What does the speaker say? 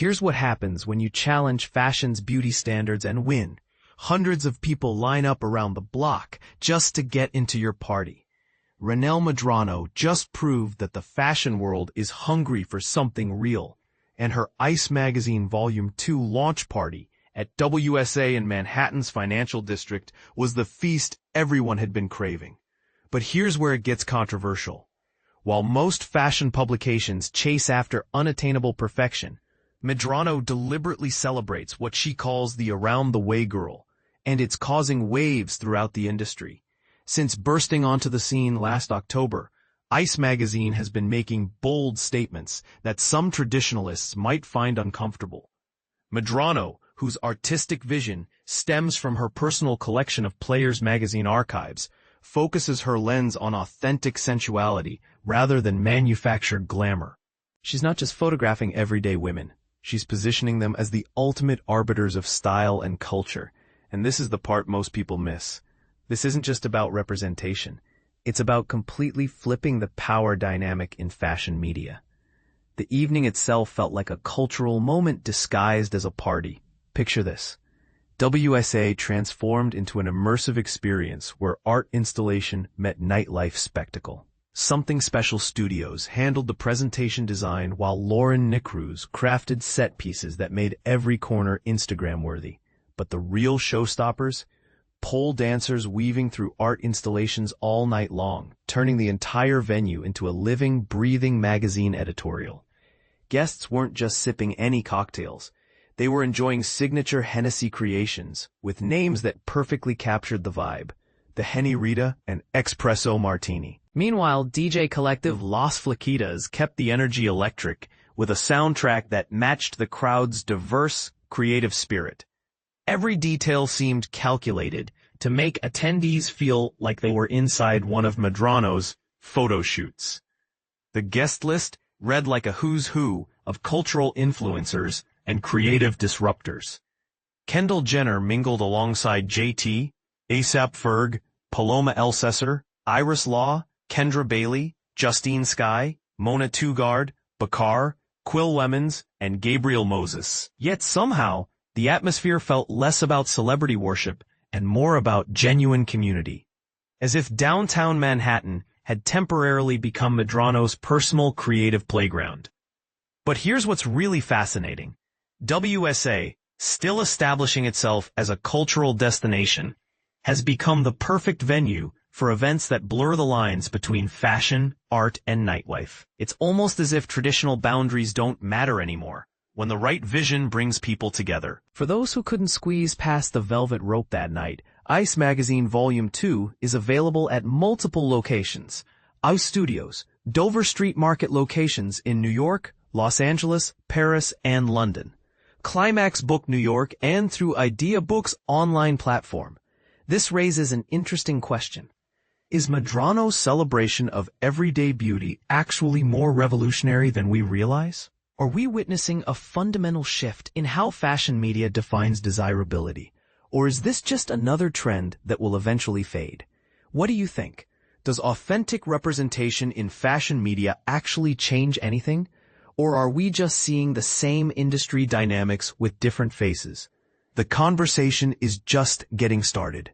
Here's what happens when you challenge fashion's beauty standards and win. Hundreds of people line up around the block just to get into your party. Renell Medrano just proved that the fashion world is hungry for something real, and her Ice Magazine Volume 2 launch party at WSA in Manhattan's financial district was the feast everyone had been craving. But here's where it gets controversial. While most fashion publications chase after unattainable perfection, Medrano deliberately celebrates what she calls the around-the-way girl, and it's causing waves throughout the industry. Since bursting onto the scene last October, Ice Magazine has been making bold statements that some traditionalists might find uncomfortable. Medrano, whose artistic vision stems from her personal collection of Players magazine archives, focuses her lens on authentic sensuality rather than manufactured glamour. She's not just photographing everyday women. She's positioning them as the ultimate arbiters of style and culture. And this is the part most people miss. This isn't just about representation. It's about completely flipping the power dynamic in fashion media. The evening itself felt like a cultural moment disguised as a party. Picture this. WSA transformed into an immersive experience where art installation met nightlife spectacle. Something Special Studios handled the presentation design while Lauren Nicruz crafted set pieces that made every corner Instagram-worthy. But the real showstoppers? Pole dancers weaving through art installations all night long, turning the entire venue into a living, breathing magazine editorial. Guests weren't just sipping any cocktails. They were enjoying signature Hennessy creations with names that perfectly captured the vibe. The Henny Rita and Espresso Martini. Meanwhile, DJ collective Las Flaquitas kept the energy electric with a soundtrack that matched the crowd's diverse, creative spirit. Every detail seemed calculated to make attendees feel like they were inside one of Medrano's photo shoots. The guest list read like a who's who of cultural influencers and creative disruptors. Kendall Jenner mingled alongside JT, ASAP Ferg, Paloma Elsesser, Iris Law, Kendra Bailey, Justine Skye, Mona Tugard, Bakar, Quill Lemons, and Gabriel Moses. Yet somehow, the atmosphere felt less about celebrity worship and more about genuine community. As if downtown Manhattan had temporarily become Medrano's personal creative playground. But here's what's really fascinating. WSA, still establishing itself as a cultural destination, has become the perfect venue for events that blur the lines between fashion, art, and nightlife. It's almost as if traditional boundaries don't matter anymore when the right vision brings people together. For those who couldn't squeeze past the velvet rope that night, Ice Magazine Volume 2 is available at multiple locations. Ice Studios, Dover Street Market locations in New York, Los Angeles, Paris, and London. Climax Book New York and through Idea Books' online platform. This raises an interesting question. Is Medrano's celebration of everyday beauty actually more revolutionary than we realize? Are we witnessing a fundamental shift in how fashion media defines desirability? Or is this just another trend that will eventually fade? What do you think? Does authentic representation in fashion media actually change anything? Or are we just seeing the same industry dynamics with different faces? The conversation is just getting started.